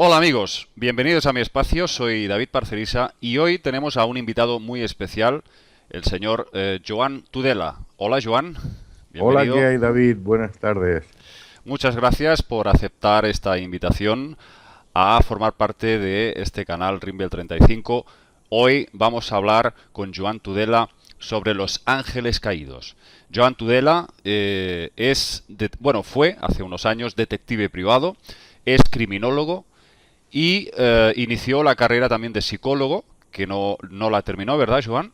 Hola amigos, bienvenidos a mi espacio, soy David Parcerisa y hoy tenemos a un invitado muy especial, el señor Joan Tudela. Hola Joan, Hola, ¿qué bienvenido. hay, David? Buenas tardes. Muchas gracias por aceptar esta invitación a formar parte de este canal Rimbel 35. Hoy vamos a hablar con Joan Tudela sobre los ángeles caídos. Joan Tudela fue hace unos años detective privado, es criminólogo y inició la carrera también de psicólogo, que no la terminó, ¿verdad, Joan?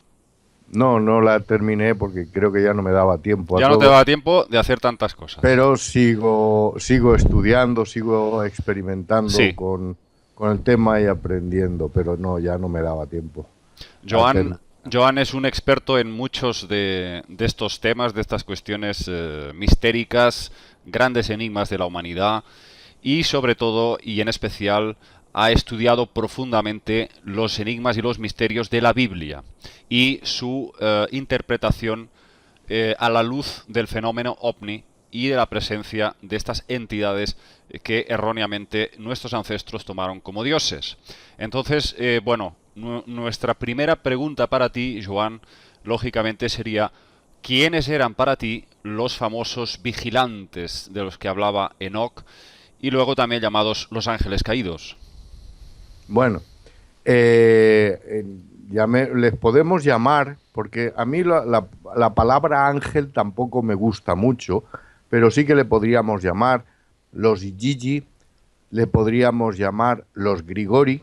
No, no la terminé porque creo que ya no me daba tiempo a Ya no te todo, da tiempo de hacer tantas cosas. pero sigo estudiando, sigo experimentando Sí, con el tema y aprendiendo, pero no, ya no me daba tiempo a Joan, terminar. Joan es un experto en muchos de estos temas, de estas cuestiones mistéricas, grandes enigmas de la humanidad y sobre todo y en especial ha estudiado profundamente los enigmas y los misterios de la Biblia y su interpretación a la luz del fenómeno ovni y de la presencia de estas entidades que erróneamente nuestros ancestros tomaron como dioses. Entonces, nuestra primera pregunta para ti, Joan, lógicamente sería, ¿quiénes eran para ti los famosos vigilantes de los que hablaba Enoch y luego también llamados los ángeles caídos? Bueno, les podemos llamar, porque a mí la palabra ángel tampoco me gusta mucho, pero sí que le podríamos llamar los Gigi, le podríamos llamar los Grigori.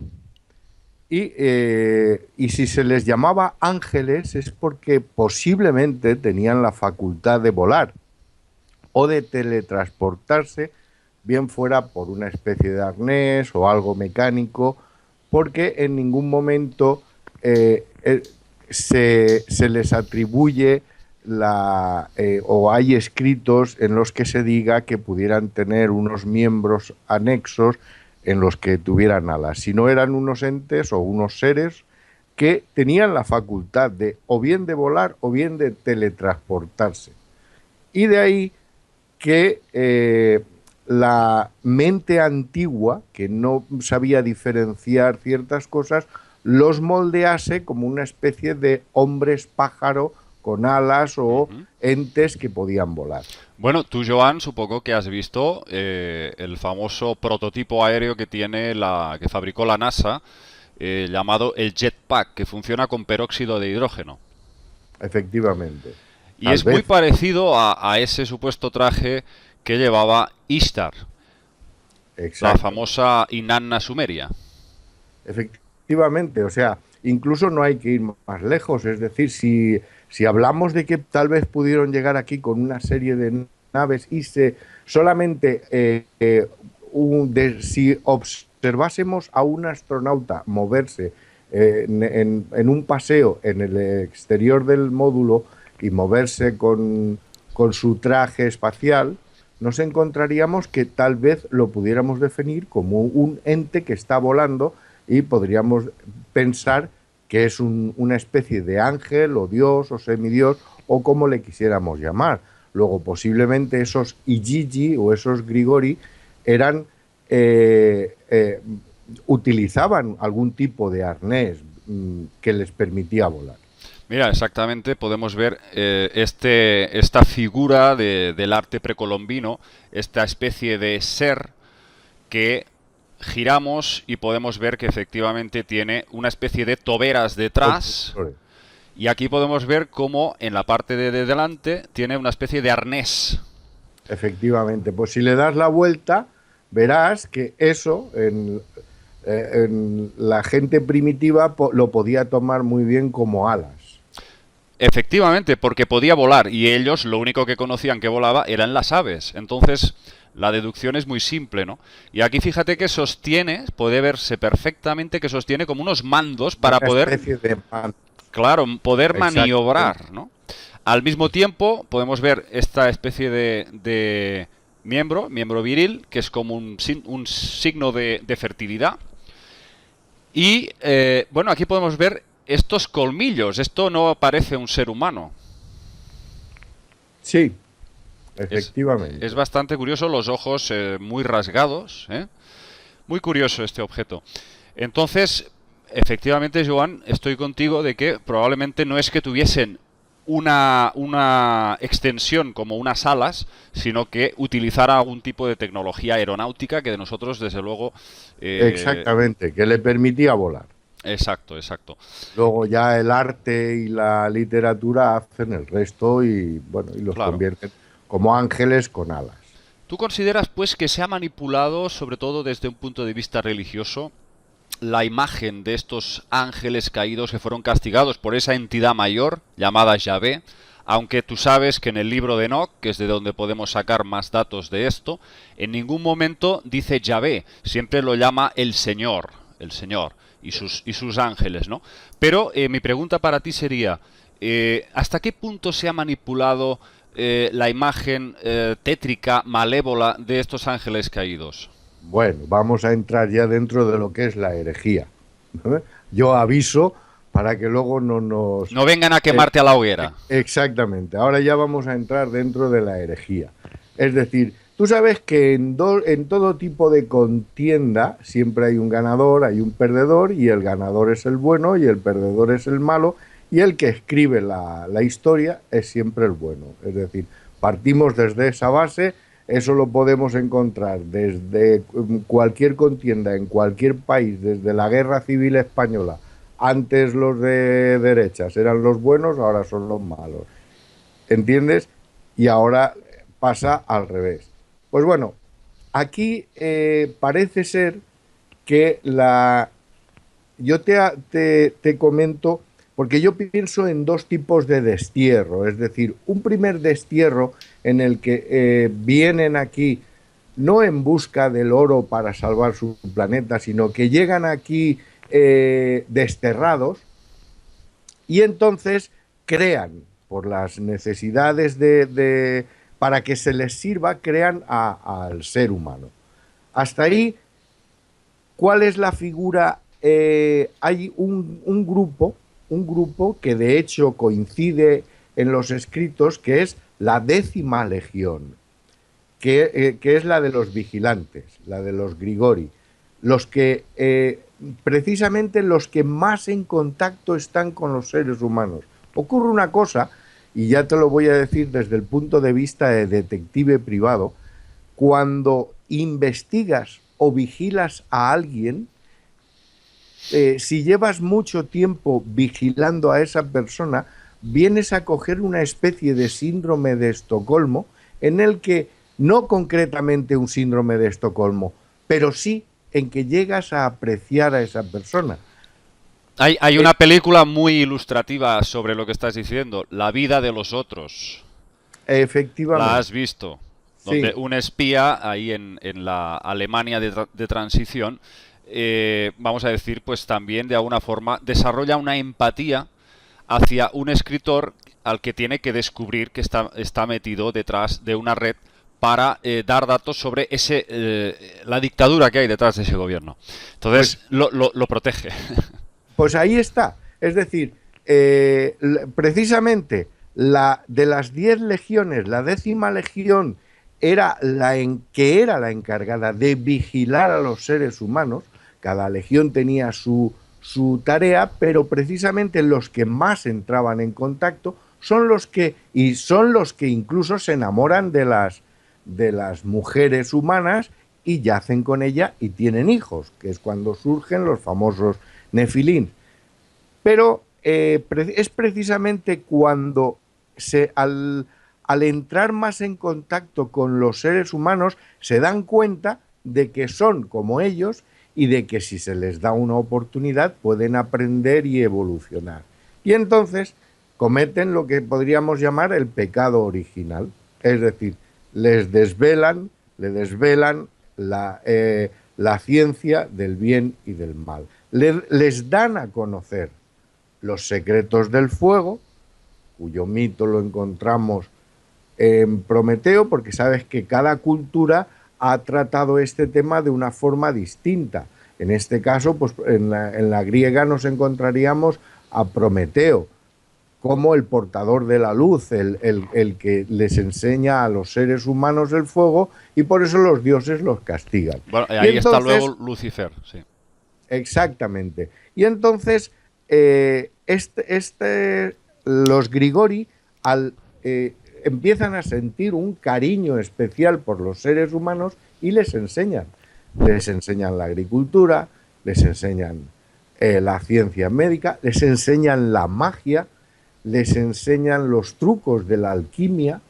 Y si se les llamaba ángeles es porque posiblemente tenían la facultad de volar o de teletransportarse, bien fuera por una especie de arnés o algo mecánico, porque en ningún momento eh, eh, se les atribuye o hay escritos en los que se diga que pudieran tener unos miembros anexos en los que tuvieran alas, sino eran unos entes o unos seres que tenían la facultad de o bien de volar o bien de teletransportarse. Y de ahí que la mente antigua, que no sabía diferenciar ciertas cosas, los moldease como una especie de hombres pájaro con alas o Ujú. entes que podían volar. Bueno, tú, Joan, supongo que has visto el famoso prototipo aéreo que tiene que fabricó la NASA, llamado el Jetpack, que funciona con peróxido de hidrógeno. Efectivamente. Y Tal es muy vez, parecido a ese supuesto traje que llevaba Ishtar, la exacto. famosa Inanna sumeria. Efectivamente, o sea, incluso no hay que ir más lejos. Es decir, si hablamos de que tal vez pudieron llegar aquí con una serie de naves y se solamente si observásemos a un astronauta moverse en un paseo en el exterior del módulo y moverse con su traje espacial, nos encontraríamos que tal vez lo pudiéramos definir como un ente que está volando y podríamos pensar que es una especie de ángel o dios o semidios o como le quisiéramos llamar. Luego, posiblemente esos Igigi o esos Grigori eran, utilizaban algún tipo de arnés que les permitía volar. Mira, exactamente, podemos ver esta figura del arte precolombino, esta especie de ser que giramos y podemos ver que efectivamente tiene una especie de toberas detrás. Propulsores. Y aquí podemos ver cómo en la parte de delante tiene una especie de arnés. Efectivamente, pues si le das la vuelta, verás que eso en la gente primitiva lo podía tomar muy bien como alas. Efectivamente, porque podía volar y ellos lo único que conocían que volaba eran las aves. Entonces, la deducción es muy simple, ¿no? Y aquí fíjate que sostiene, puede verse perfectamente que sostiene como unos mandos Como para una poder, especie de man. claro, poder Exactamente. maniobrar, ¿no? Al mismo tiempo, podemos ver esta especie de miembro viril, que es como un signo de fertilidad. Y bueno, aquí podemos ver estos colmillos. Esto no parece un ser humano. Sí, Es, es efectivamente. bastante curioso, los ojos muy rasgados, ¿eh? Muy curioso este objeto. Entonces, efectivamente, Joan, estoy contigo de que probablemente no es que tuviesen una extensión como unas alas, sino que utilizara algún tipo de tecnología aeronáutica que de nosotros, desde luego... Exactamente, que le permitía volar. Exacto, exacto. Luego ya el arte y la literatura hacen el resto y bueno, y los Claro. convierten como ángeles con alas. ¿Tú consideras, pues, que se ha manipulado, sobre todo desde un punto de vista religioso, la imagen de estos ángeles caídos que fueron castigados por esa entidad mayor llamada Yahvé, aunque tú sabes que en el libro de Enoch, que es de donde podemos sacar más datos de esto, en ningún momento dice Yahvé, siempre lo llama el Señor y sus ángeles, ¿no? Pero mi pregunta para ti sería, ¿hasta qué punto se ha manipulado la imagen tétrica, malévola de estos ángeles caídos? Bueno, vamos a entrar ya dentro de lo que es la herejía. ¿No? Yo aviso para que luego no nos... No vengan a eh, quemarte a la hoguera. exactamente, ahora ya vamos a entrar dentro de la herejía. Es decir, tú sabes que en todo tipo de contienda siempre hay un ganador, hay un perdedor, y el ganador es el bueno y el perdedor es el malo, y el que escribe la historia es siempre el bueno. Es decir, partimos desde esa base. Eso lo podemos encontrar desde cualquier contienda, en cualquier país, desde la Guerra Civil Española. Antes los de derechas eran los buenos, ahora son los malos. ¿Entiendes? Y ahora pasa al revés. Pues bueno, aquí parece ser que yo te comento, porque yo pienso en dos tipos de destierro, es decir, un primer destierro en el que vienen aquí no en busca del oro para salvar su planeta, sino que llegan aquí desterrados y entonces crean, por las necesidades para que se les sirva, crean al ser humano. Hasta ahí, ¿cuál es la figura? Hay un grupo que de hecho coincide en los escritos, que es la 10ª legión, que es la de los vigilantes, la de los Grigori, los que precisamente los que más en contacto están con los seres humanos. Ocurre una cosa, y ya te lo voy a decir desde el punto de vista de detective privado: cuando investigas o vigilas a alguien, si llevas mucho tiempo vigilando a esa persona, vienes a coger una especie de síndrome de Estocolmo, en el que, no concretamente un síndrome de Estocolmo, pero sí en que llegas a apreciar a esa persona. Hay una película muy ilustrativa sobre lo que estás diciendo, La vida de los otros. ¿La has Efectivamente, visto? Donde sí. un espía ahí en la Alemania de transición, vamos a decir, pues también de alguna forma desarrolla una empatía hacia un escritor al que tiene que descubrir que está metido detrás de una red para dar datos sobre la dictadura que hay detrás de ese gobierno. Entonces Pues lo protege. Pues ahí está. Es decir, precisamente de las 10 legiones, la 10ª legión que era la encargada de vigilar a los seres humanos. Cada legión tenía su tarea, pero precisamente los que más entraban en contacto son los que incluso se enamoran de las mujeres humanas y yacen con ella y tienen hijos, que es cuando surgen los famosos nefilín. Pero es precisamente cuando al entrar más en contacto con los seres humanos se dan cuenta de que son como ellos y de que si se les da una oportunidad pueden aprender y evolucionar. Y entonces cometen lo que podríamos llamar el pecado original. Es decir, le desvelan la ciencia del bien y del mal. Les dan a conocer los secretos del fuego, cuyo mito lo encontramos en Prometeo, porque sabes que cada cultura ha tratado este tema de una forma distinta. En este caso, pues en la griega nos encontraríamos a Prometeo, como el portador de la luz, el que les enseña a los seres humanos el fuego, y por eso los dioses los castigan. Bueno, Y ahí está entonces, luego Lucifer, sí. exactamente. Y entonces, los Grigori al, empiezan a sentir un cariño especial por los seres humanos y les enseñan. Les enseñan la agricultura, les enseñan la ciencia médica, les enseñan la magia, les enseñan los trucos de la alquimia,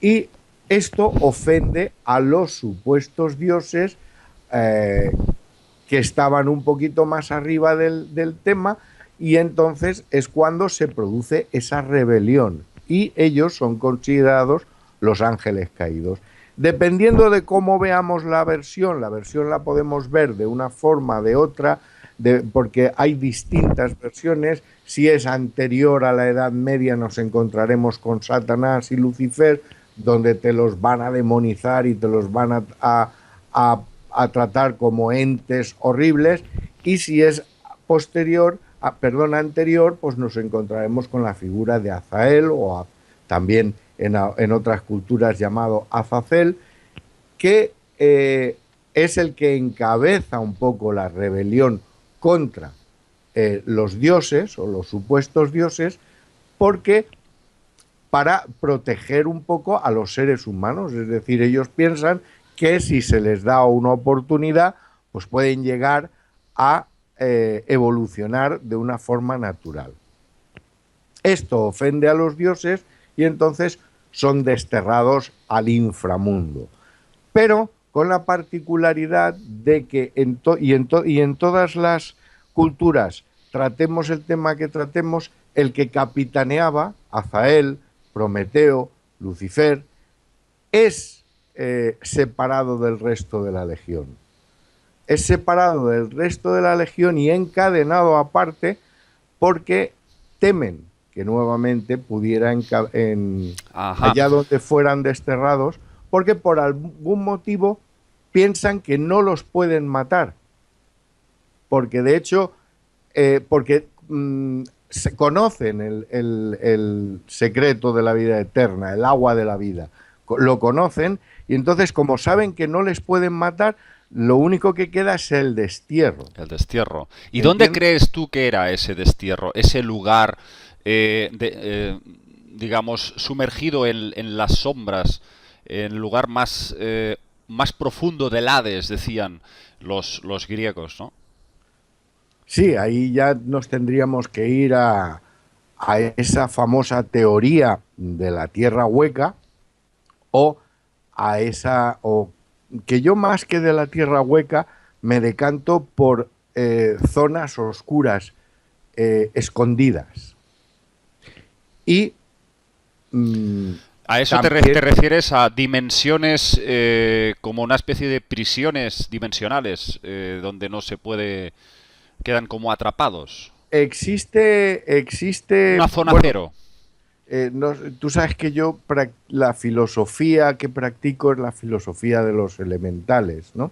y esto ofende a los supuestos dioses eh, que estaban un poquito más arriba del tema, y entonces es cuando se produce esa rebelión y ellos son considerados los ángeles caídos. Dependiendo de cómo veamos la versión la podemos ver de una forma, de otra, porque hay distintas versiones. Si es anterior a la Edad Media, nos encontraremos con Satanás y Lucifer, donde te los van a demonizar y te los van a tratar como entes horribles. Y si es anterior, pues nos encontraremos con la figura de Azael, o también en otras culturas llamado Azazel, que es el que encabeza un poco la rebelión contra los dioses o los supuestos dioses, porque para proteger un poco a los seres humanos. Es decir, ellos piensan que si se les da una oportunidad, pues pueden llegar a evolucionar de una forma natural. Esto ofende a los dioses y entonces son desterrados al inframundo. Pero con la particularidad de que en todas las culturas, tratemos el tema que tratemos, el que capitaneaba, Azael, Prometeo, Lucifer, es separado del resto de la legión. Es separado del resto de la legión y encadenado aparte, porque temen que nuevamente pudiera allá donde fueran desterrados, porque por algún motivo piensan que no los pueden matar, porque de hecho se conocen el secreto de la vida eterna, el agua de la vida, lo conocen, y entonces, como saben que no les pueden matar, lo único que queda es el destierro. El destierro. ¿Y dónde crees tú que era ese destierro? Ese lugar, digamos, sumergido en las sombras, en el lugar más, más profundo del Hades, decían los griegos, ¿no? Sí, ahí ya nos tendríamos que ir a esa famosa teoría de la tierra hueca, o o que yo, más que de la tierra hueca, me decanto por zonas oscuras, escondidas. Y ¿A eso también, te refieres a dimensiones como una especie de prisiones dimensionales donde no se puede, quedan como atrapados? existe, Una zona bueno, cero. Tú sabes que yo la filosofía que practico es la filosofía de los elementales, ¿no?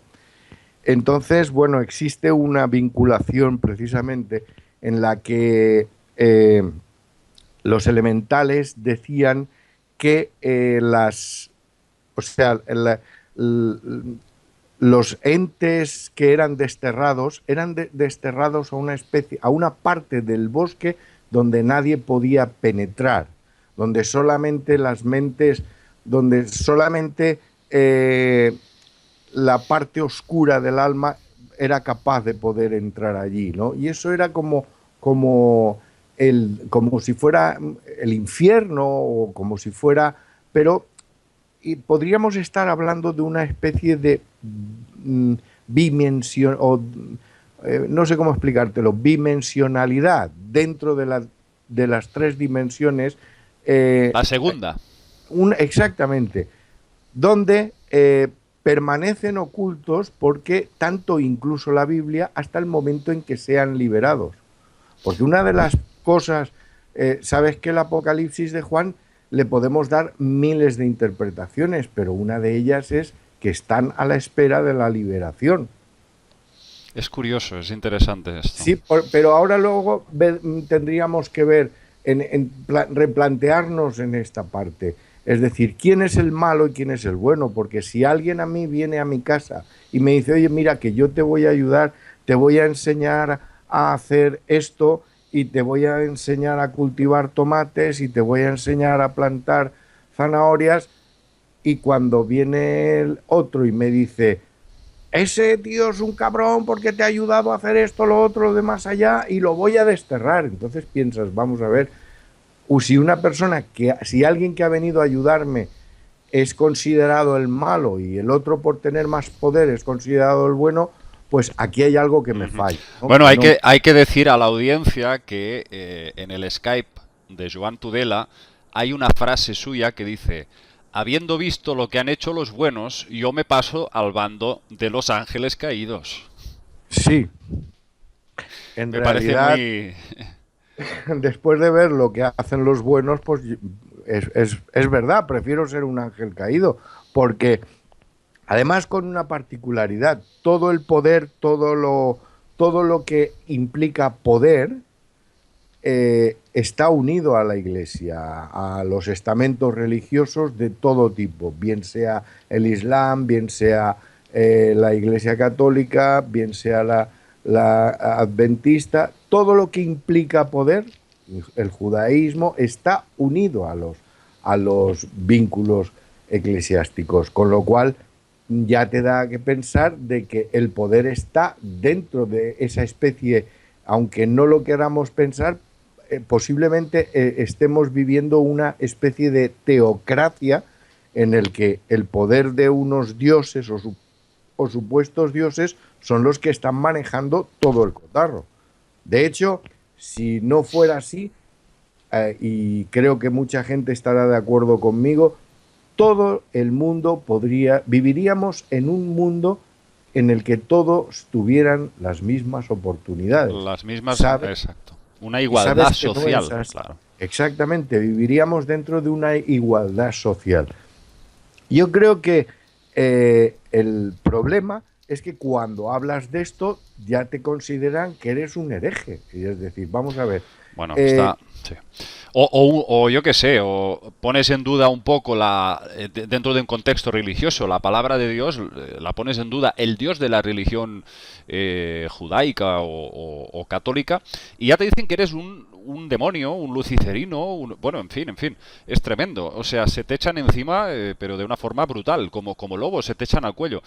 Entonces, bueno, existe una vinculación precisamente en la que los elementales decían que o sea, los entes que eran desterrados desterrados a una especie, a una parte del bosque donde nadie podía penetrar, donde solamente las mentes, donde solamente la parte oscura del alma era capaz de poder entrar allí, ¿no? Y eso era como si fuera el infierno, o como si fuera, pero podríamos estar hablando de una especie de dimensión, o no sé cómo explicártelo, bimensionalidad dentro de las tres dimensiones. La segunda. Exactamente, donde permanecen ocultos, porque tanto incluso la Biblia, hasta el momento en que sean liberados. Porque una de las cosas, sabes que el Apocalipsis de Juan le podemos dar miles de interpretaciones, pero una de ellas es que están a la espera de la liberación. Es curioso, es interesante esto. Sí, pero ahora luego tendríamos que ver replantearnos en esta parte. Es decir, ¿quién es el malo y quién es el bueno? Porque si alguien a mí viene a mi casa y me dice, oye, mira, que yo te voy a ayudar, te voy a enseñar a hacer esto y te voy a enseñar a cultivar tomates y te voy a enseñar a plantar zanahorias, y cuando viene el otro y me dice, ese tío es un cabrón porque te ha ayudado a hacer esto, lo otro, lo de más allá, y lo voy a desterrar. Entonces piensas, vamos a ver, o si una persona si alguien que ha venido a ayudarme es considerado el malo y el otro por tener más poder es considerado el bueno, pues aquí hay algo que me falla, ¿no? Bueno, hay que decir a la audiencia que en el Skype de Joan Tudela hay una frase suya que dice: habiendo visto lo que han hecho los buenos, yo me paso al bando de los ángeles caídos. Sí, en Me parece realidad, muy... después de ver lo que hacen los buenos, pues es verdad, prefiero ser un ángel caído, porque además con una particularidad, todo el poder, todo lo que implica poder, está unido a la Iglesia, a los estamentos religiosos de todo tipo, bien sea el Islam, bien sea la Iglesia Católica, bien sea la Adventista, todo lo que implica poder, el judaísmo, está unido a los vínculos eclesiásticos, con lo cual ya te da que pensar de que el poder está dentro de esa especie, aunque no lo queramos pensar, posiblemente estemos viviendo una especie de teocracia en el que el poder de unos dioses o supuestos dioses son los que están manejando todo el cotarro. De hecho, si no fuera así, y creo que mucha gente estará de acuerdo conmigo, todo el mundo viviríamos en un mundo en el que todos tuvieran las mismas oportunidades. Las mismas, ¿sabes? exacto. Una igualdad social, no claro. Exactamente, viviríamos dentro de una igualdad social. Yo creo que el problema es que cuando hablas de esto ya te consideran que eres un hereje. Y es decir, vamos a ver. Bueno, está... Sí. O yo qué sé, o pones en duda un poco dentro de un contexto religioso la palabra de Dios, la pones en duda el Dios de la religión judaica o católica, y ya te dicen que eres un demonio, un luciferino, bueno, en fin, es tremendo. O sea, se te echan encima, pero de una forma brutal, como lobos, se te echan al cuello.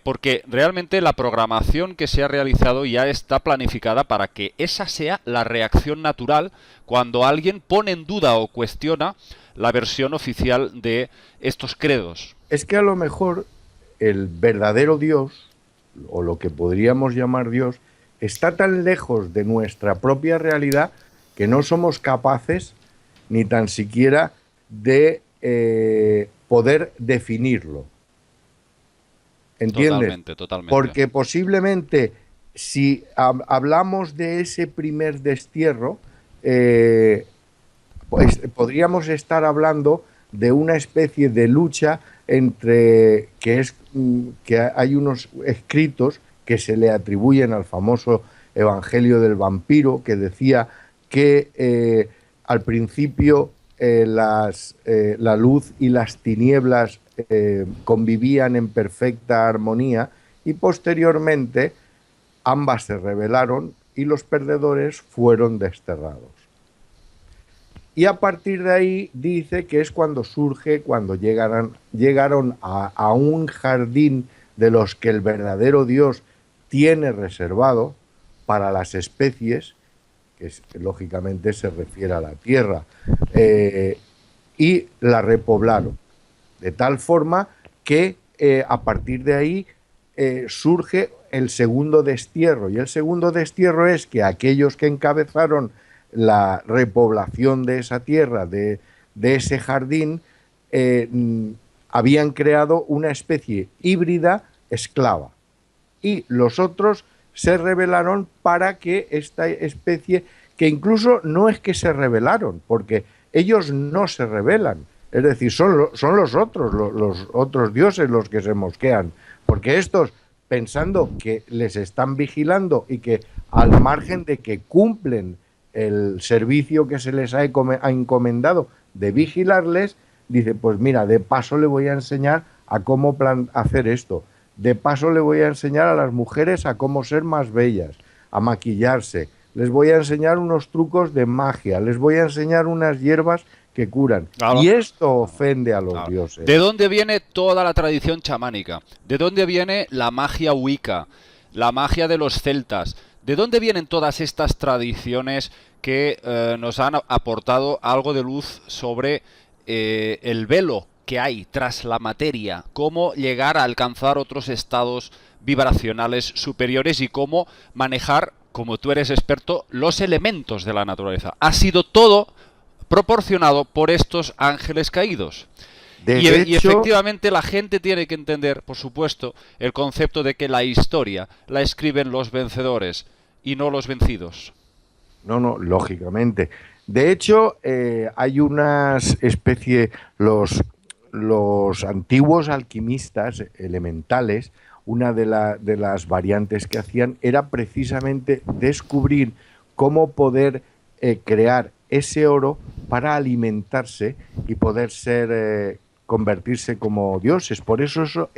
Porque realmente la programación que se ha realizado ya está planificada para que esa sea la reacción natural cuando alguien pone en duda o cuestiona la versión oficial de estos credos. Es que a lo mejor el verdadero Dios, o lo que podríamos llamar Dios, está tan lejos de nuestra propia realidad que no somos capaces ni tan siquiera de poder definirlo. ¿Entiendes? Totalmente. Porque posiblemente si hablamos de ese primer destierro, pues podríamos estar hablando de una especie de lucha entre que hay unos escritos que se le atribuyen al famoso Evangelio del vampiro, que decía que al principio la luz y las tinieblas convivían en perfecta armonía, y posteriormente ambas se rebelaron y los perdedores fueron desterrados. Y a partir de ahí dice que es cuando llegaron a un jardín de los que el verdadero Dios tiene reservado para las especies, que lógicamente se refiere a la tierra, y la repoblaron. De tal forma que a partir de ahí surge el segundo destierro. Y el segundo destierro es que aquellos que encabezaron la repoblación de esa tierra, de ese jardín, habían creado una especie híbrida esclava. Y los otros se rebelaron para que esta especie, que incluso no es que se rebelaron, porque ellos no se rebelan, es decir, son los otros dioses los que se mosquean, porque estos, pensando que les están vigilando y que al margen de que cumplen el servicio que se les ha encomendado de vigilarles, dice, pues mira, de paso le voy a enseñar a cómo hacer esto. De paso le voy a enseñar a las mujeres a cómo ser más bellas, a maquillarse. Les voy a enseñar unos trucos de magia. Les voy a enseñar unas hierbas que curan. Claro. Y esto ofende a los Claro. dioses. ¿De dónde viene toda la tradición chamánica? ¿De dónde viene la magia wicca? La magia de los celtas. ¿De dónde vienen todas estas tradiciones que nos han aportado algo de luz sobre el velo que hay tras la materia? Cómo llegar a alcanzar otros estados vibracionales superiores y cómo manejar, como tú eres experto, los elementos de la naturaleza. Ha sido todo proporcionado por estos ángeles caídos. Y efectivamente la gente tiene que entender, por supuesto, el concepto de que la historia la escriben los vencedores y no los vencidos. No, lógicamente. De hecho, hay unas especie, los antiguos alquimistas elementales, una de las variantes que hacían era precisamente descubrir cómo poder crear ese oro para alimentarse y poder convertirse como dioses. Por eso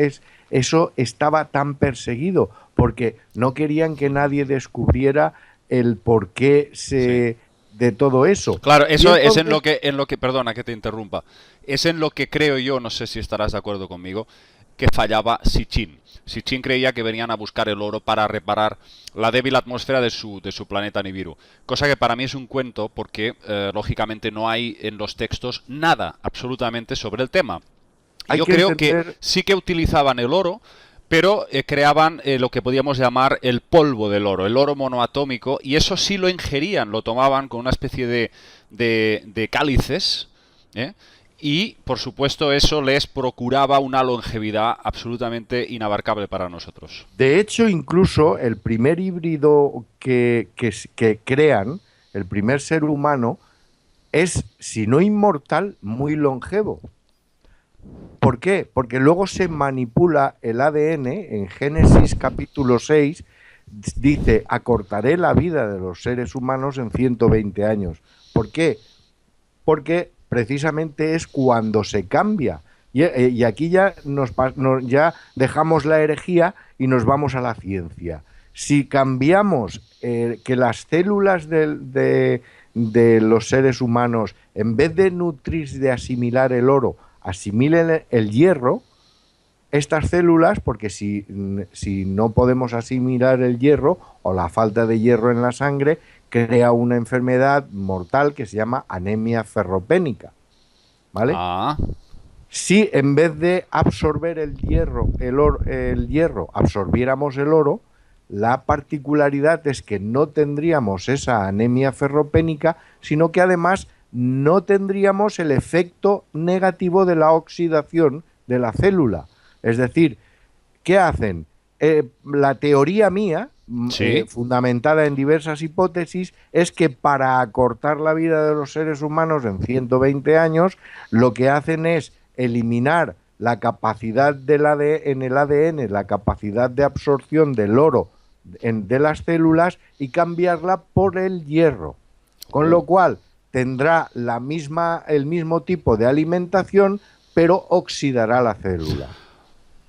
eso estaba tan perseguido, porque no querían que nadie descubriera el porqué de todo eso. Claro, eso entonces, es en lo que, perdona que te interrumpa, es en lo que creo yo, no sé si estarás de acuerdo conmigo, que fallaba Sitchin. Sitchin creía que venían a buscar el oro para reparar la débil atmósfera de su planeta Nibiru. Cosa que para mí es un cuento porque, lógicamente, no hay en los textos nada absolutamente sobre el tema. Yo creo que sí que utilizaban el oro, pero creaban lo que podíamos llamar el polvo del oro, el oro monoatómico, y eso sí lo ingerían, lo tomaban con una especie de cálices, y, por supuesto, eso les procuraba una longevidad absolutamente inabarcable para nosotros. De hecho, incluso el primer híbrido que crean, el primer ser humano, es, si no inmortal, muy longevo. ¿Por qué? Porque luego se manipula el ADN, en Génesis capítulo 6, dice, acortaré la vida de los seres humanos en 120 años. ¿Por qué? Porque precisamente es cuando se cambia. Y aquí ya ya dejamos la herejía y nos vamos a la ciencia. Si cambiamos que las células de los seres humanos, en vez de nutrirse, de asimilar el oro, asimilen el hierro, estas células, porque si no podemos asimilar el hierro o la falta de hierro en la sangre, crea una enfermedad mortal que se llama anemia ferropénica, ¿vale? Si en vez de absorber el hierro, absorbiéramos el oro, la particularidad es que no tendríamos esa anemia ferropénica, sino que además no tendríamos el efecto negativo de la oxidación de la célula. Es decir, ¿qué hacen? La teoría mía, fundamentada en diversas hipótesis, es que para acortar la vida de los seres humanos en 120 años, lo que hacen es eliminar la capacidad en el ADN, la capacidad de absorción del oro de las células y cambiarla por el hierro. Con lo cual tendrá el mismo tipo de alimentación, pero oxidará la célula.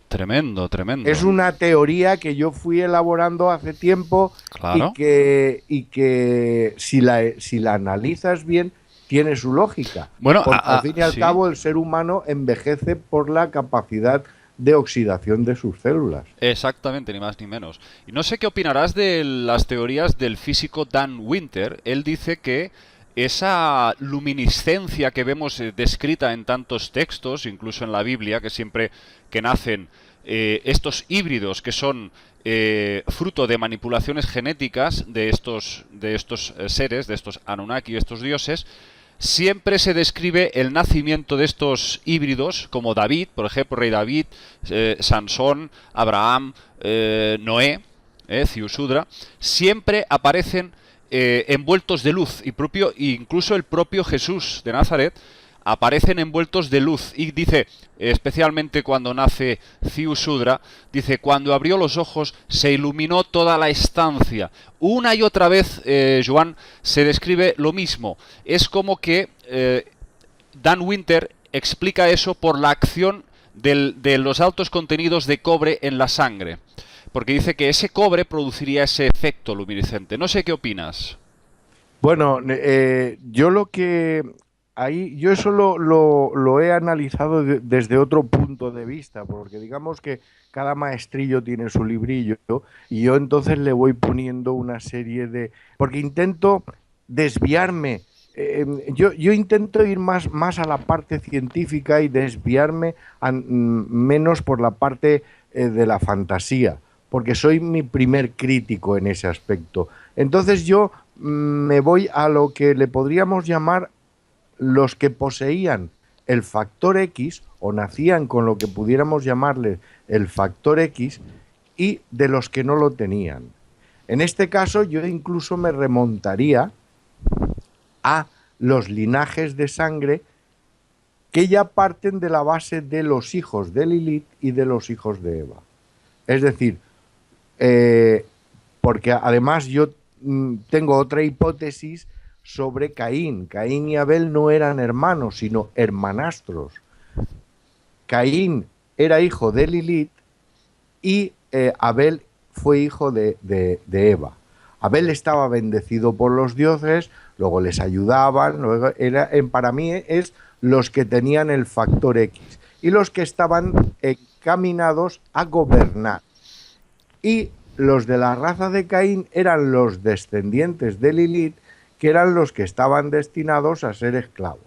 Tremendo, tremendo. Es una teoría que yo fui elaborando hace tiempo, claro, y que si la analizas bien, tiene su lógica. Bueno, porque al fin y al cabo el ser humano envejece por la capacidad de oxidación de sus células. Exactamente, ni más ni menos. Y no sé qué opinarás de las teorías del físico Dan Winter. Él dice que esa luminiscencia que vemos descrita en tantos textos, incluso en la Biblia, que siempre que nacen estos híbridos que son fruto de manipulaciones genéticas de estos seres, de estos Anunnaki, estos dioses, siempre se describe el nacimiento de estos híbridos, como David, por ejemplo, rey David, Sansón, Abraham, Noé, Ziusudra, siempre aparecen envueltos de luz, incluso el propio Jesús de Nazaret aparecen envueltos de luz. Y dice, especialmente cuando nace Ziusudra, dice, cuando abrió los ojos se iluminó toda la estancia. Una y otra vez, Joan, se describe lo mismo. Es como que Dan Winter explica eso por la acción de los altos contenidos de cobre en la sangre. Porque dice que ese cobre produciría ese efecto luminiscente. No sé qué opinas. Bueno, yo lo que ahí, yo eso lo he analizado desde otro punto de vista, porque digamos que cada maestrillo tiene su librillo y yo entonces le voy poniendo una serie de, porque intento desviarme. Yo intento ir más a la parte científica y desviarme menos por la parte de la fantasía, porque soy mi primer crítico en ese aspecto. Entonces yo me voy a lo que le podríamos llamar los que poseían el factor X o nacían con lo que pudiéramos llamarle el factor X y de los que no lo tenían. En este caso yo incluso me remontaría a los linajes de sangre que ya parten de la base de los hijos de Lilith y de los hijos de Eva. Es decir, porque además yo tengo otra hipótesis sobre Caín. Caín y Abel no eran hermanos, sino hermanastros. Caín era hijo de Lilith y Abel fue hijo de Eva. Abel estaba bendecido por los dioses, luego les ayudaban, luego para mí es los que tenían el factor X y los que estaban encaminados a gobernar. Y los de la raza de Caín eran los descendientes de Lilith, que eran los que estaban destinados a ser esclavos.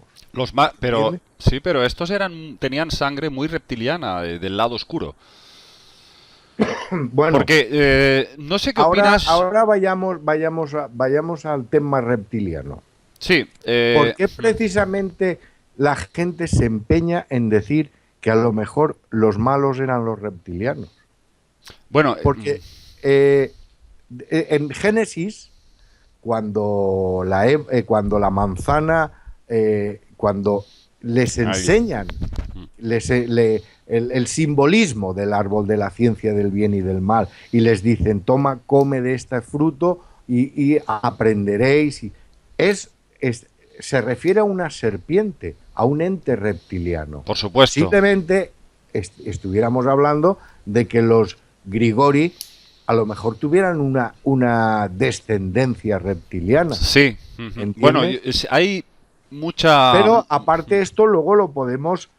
Pero sí, pero estos tenían sangre muy reptiliana, del lado oscuro. Bueno, porque no sé qué opinas. Ahora vayamos al tema reptiliano. Sí. ¿Por qué precisamente la gente se empeña en decir que a lo mejor los malos eran los reptilianos? Bueno, porque en Génesis, cuando la manzana, cuando les enseñan el simbolismo del árbol de la ciencia del bien y del mal, y les dicen, toma, come de este fruto y aprenderéis. Se refiere a una serpiente, a un ente reptiliano. Por supuesto. Simplemente estuviéramos hablando de que los Grigori a lo mejor tuvieran una descendencia reptiliana. Sí. ¿Entiendes? Bueno, hay mucha... Pero aparte de esto, luego lo podemos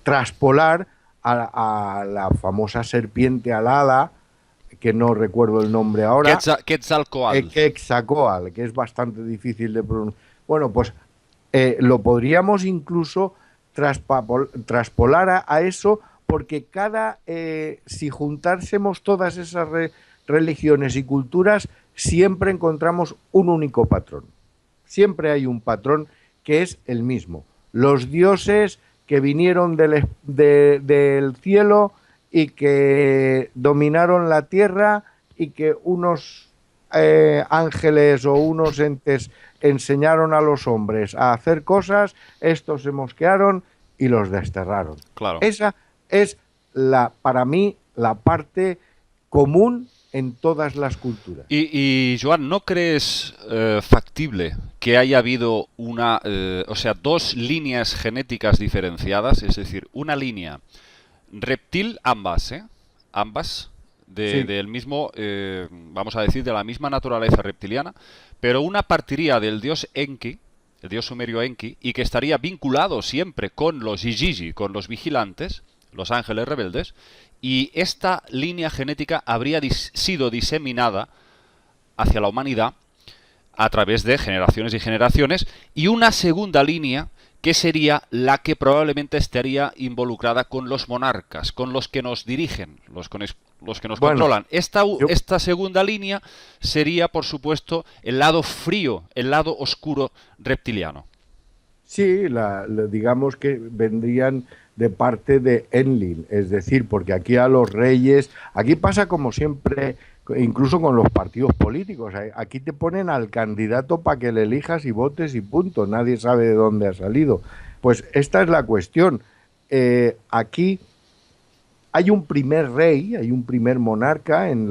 traspolar a la famosa serpiente alada, que no recuerdo el nombre ahora. Quetzalcóatl. Quetzalcóatl, que es bastante difícil de pronunciar. Bueno, pues lo podríamos incluso traspolar a eso, porque si juntásemos todas esas religiones y culturas, siempre encontramos un único patrón. Siempre hay un patrón que es el mismo. Los dioses que vinieron del cielo y que dominaron la tierra y que unos ángeles o unos entes enseñaron a los hombres a hacer cosas, estos se mosquearon y los desterraron. Claro. Esa es para mí la parte común en todas las culturas. Y Joan, ¿no crees factible que haya habido dos líneas genéticas diferenciadas? Es decir, una línea reptil, ambas Sí. del mismo, vamos a decir, de la misma naturaleza reptiliana, pero una partiría del dios Enki, el dios sumerio Enki, y que estaría vinculado siempre con los Igigi, con los vigilantes, los ángeles rebeldes, y esta línea genética habría sido diseminada hacia la humanidad a través de generaciones y generaciones, y una segunda línea que sería la que probablemente estaría involucrada con los monarcas, con los que nos dirigen, los que nos controlan. Esta segunda línea sería, por supuesto, el lado frío, el lado oscuro reptiliano. Sí, digamos que vendrían de parte de Enlil, es decir, porque aquí a los reyes, aquí pasa como siempre incluso con los partidos políticos. Aquí te ponen al candidato para que le elijas y votes y punto. Nadie sabe de dónde ha salido. Pues esta es la cuestión. Aquí hay un primer rey, hay un primer monarca en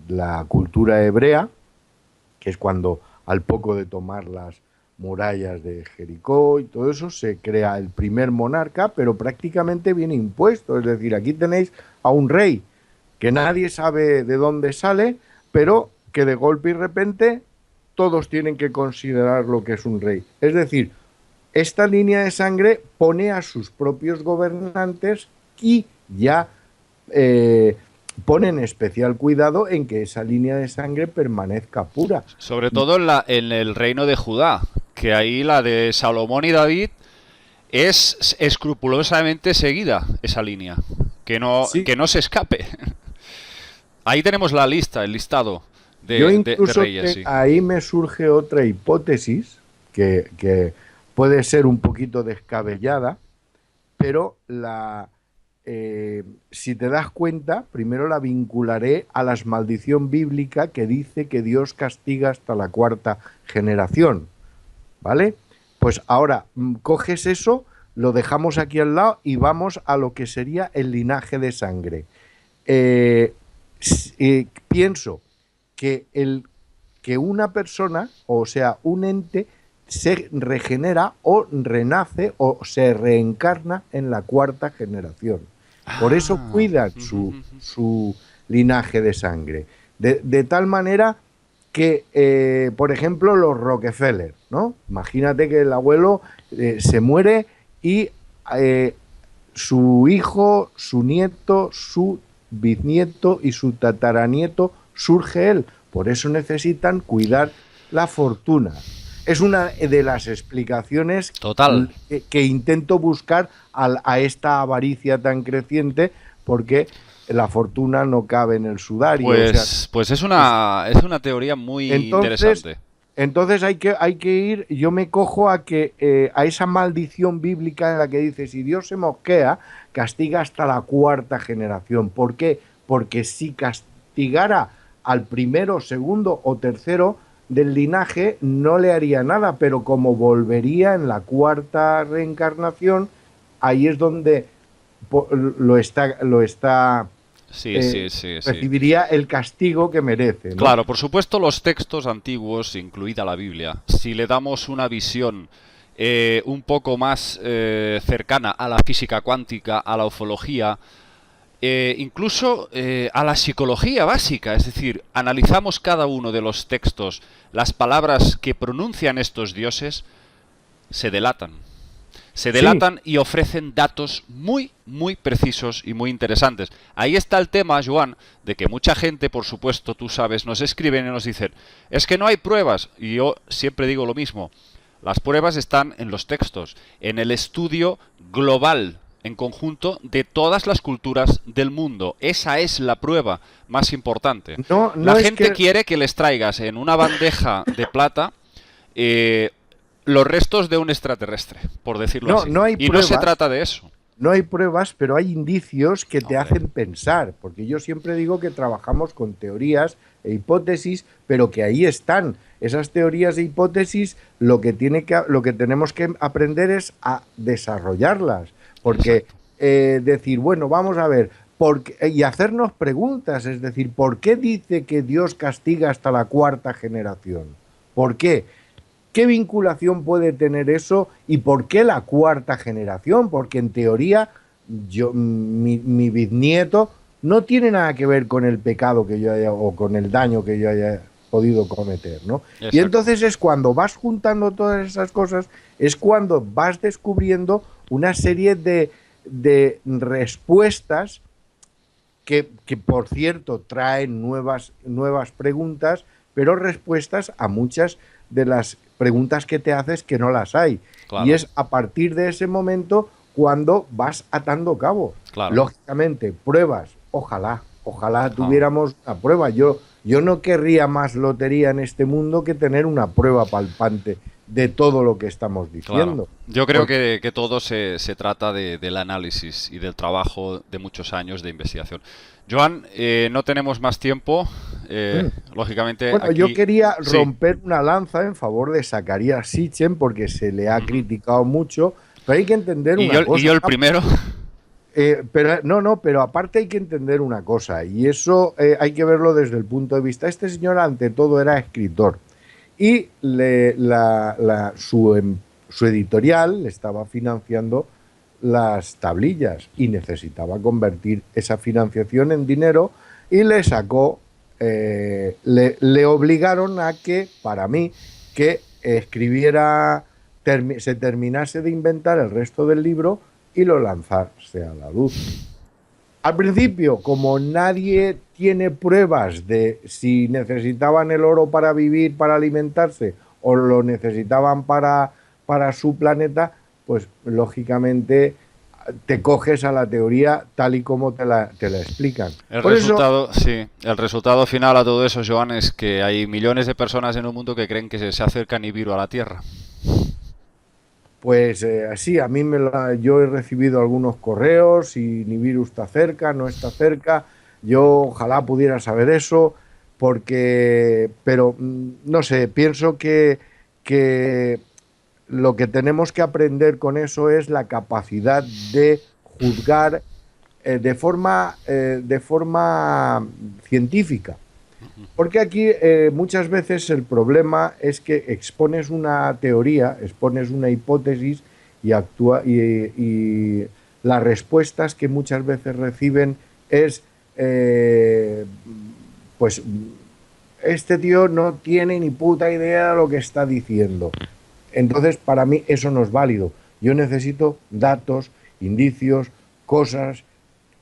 la cultura hebrea, que es cuando al poco de tomar las murallas de Jericó y todo eso, se crea el primer monarca, pero prácticamente viene impuesto. Es decir, aquí tenéis a un rey que nadie sabe de dónde sale, pero que de golpe y repente todos tienen que considerar lo que es un rey. Es decir, esta línea de sangre pone a sus propios gobernantes y ya ponen especial cuidado en que esa línea de sangre permanezca pura. Sobre todo en el reino de Judá, que ahí la de Salomón y David es escrupulosamente seguida, esa línea, que no se escape. Ahí tenemos la lista, el listado de reyes. Sí. Ahí me surge otra hipótesis que puede ser un poquito descabellada, pero si te das cuenta, primero la vincularé a la maldición bíblica que dice que Dios castiga hasta la 4ª generación, ¿vale? Pues ahora coges eso, lo dejamos aquí al lado y vamos a lo que sería el linaje de sangre. Pienso que una persona, o sea, un ente, se regenera o renace o se reencarna en la 4ª generación. Por eso cuidan su linaje de sangre. De tal manera que, por ejemplo, los Rockefeller, ¿no? Imagínate que el abuelo se muere y su hijo, su nieto, su bisnieto y su tataranieto surge él. Por eso necesitan cuidar la fortuna. Es una de las explicaciones total que intento buscar a esta avaricia tan creciente, porque la fortuna no cabe en el sudario. Pues es una teoría muy interesante. Entonces hay que ir, yo me cojo a esa maldición bíblica en la que dice, si Dios se mosquea, castiga hasta la 4ª generación. ¿Por qué? Porque si castigara al primero, segundo o tercero del linaje, no le haría nada, pero como volvería en la 4ª reencarnación, ahí es donde recibiría el castigo que merece, ¿no? Claro, por supuesto, los textos antiguos, incluida la Biblia, si le damos una visión un poco más cercana a la física cuántica, a la ufología, incluso a la psicología básica, es decir, analizamos cada uno de los textos, las palabras que pronuncian estos dioses, se delatan. Se delatan y ofrecen datos muy, muy precisos y muy interesantes. Ahí está el tema, Joan, de que mucha gente, por supuesto, tú sabes, nos escriben y nos dicen, es que no hay pruebas. Y yo siempre digo lo mismo, las pruebas están en los textos, en el estudio global, en conjunto, de todas las culturas del mundo. Esa es la prueba más importante. La gente quiere que les traigas en una bandeja de plata los restos de un extraterrestre, por decirlo así. Y no se trata de eso. No hay pruebas, pero hay indicios que te hacen pensar, porque yo siempre digo que trabajamos con teorías e hipótesis, pero que ahí están. Esas teorías e hipótesis, lo que tenemos que aprender es a desarrollarlas. Porque decir, bueno, vamos a ver, y hacernos preguntas, es decir, ¿por qué dice que Dios castiga hasta la 4ª generación? ¿Por qué? ¿Qué vinculación puede tener eso y por qué la 4ª generación? Porque en teoría mi bisnieto no tiene nada que ver con el pecado que yo haya o con el daño que yo haya podido cometer, ¿no? Exacto. Y entonces es cuando vas juntando todas esas cosas, es cuando vas descubriendo una serie de respuestas que por cierto traen nuevas preguntas, pero respuestas a muchas de las preguntas que te haces que no las hay. Claro. Y es a partir de ese momento cuando vas atando cabos. Claro. Lógicamente, pruebas, ojalá tuviéramos una prueba. Yo no querría más lotería en este mundo que tener una prueba palpante de todo lo que estamos Claro. diciendo. Yo creo Porque, que todo se trata del análisis y del trabajo de muchos años de investigación. Joan, no tenemos más tiempo. mm, Lógicamente, bueno, yo aquí. quería Sí. romper una lanza en favor de Zacarías Sitchin porque se le ha Ujú. criticado mucho, pero hay que entender una Y cosa. yo el primero. Pero no, pero aparte hay que entender una cosa, y eso hay que verlo desde el punto de vista. Este señor, ante todo, era escritor y su editorial le estaba financiando las tablillas y necesitaba convertir esa financiación en dinero y le obligaron a que, para mí, que se terminase de inventar el resto del libro y lo lanzase a la luz. Al principio, como nadie tiene pruebas de si necesitaban el oro para vivir, para alimentarse, o lo necesitaban para su planeta, pues lógicamente te coges a la teoría tal y como te la explican. El Por eso, resultado, sí, el resultado final a todo eso, Joan, es que hay millones de personas en el mundo que creen que se acerca Nibiru a la Tierra. pues así, yo he recibido algunos correos y Nibiru está cerca, no está cerca. Yo ojalá pudiera saber eso, pero no sé, pienso que lo que tenemos que aprender con eso es la capacidad de juzgar de forma científica. Porque aquí muchas veces el problema es que expones una teoría, expones una hipótesis y las respuestas que muchas veces reciben es eh, pues este tío no tiene ni puta idea de lo que está diciendo. Entonces, para mí eso no es válido. Yo necesito datos, indicios, cosas,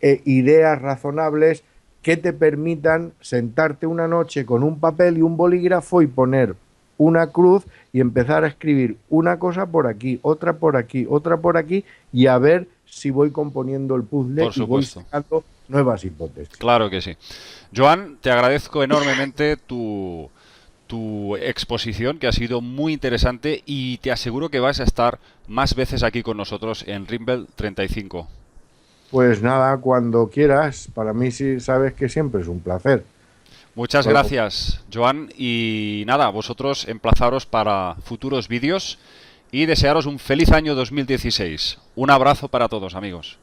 ideas razonables que te permitan sentarte una noche con un papel y un bolígrafo y poner una cruz y empezar a escribir una cosa por aquí, otra por aquí, otra por aquí y a ver si voy componiendo el puzzle Por y voy supuesto. sacando nuevas hipótesis. Claro que sí. Joan, te agradezco enormemente tu exposición, que ha sido muy interesante, y te aseguro que vas a estar más veces aquí con nosotros en Rimble 35. Pues nada, cuando quieras, para mí sí sabes que siempre es un placer. Muchas Solo gracias, Joan, y nada, vosotros emplazaros para futuros vídeos y desearos un feliz año 2016. Un abrazo para todos, amigos.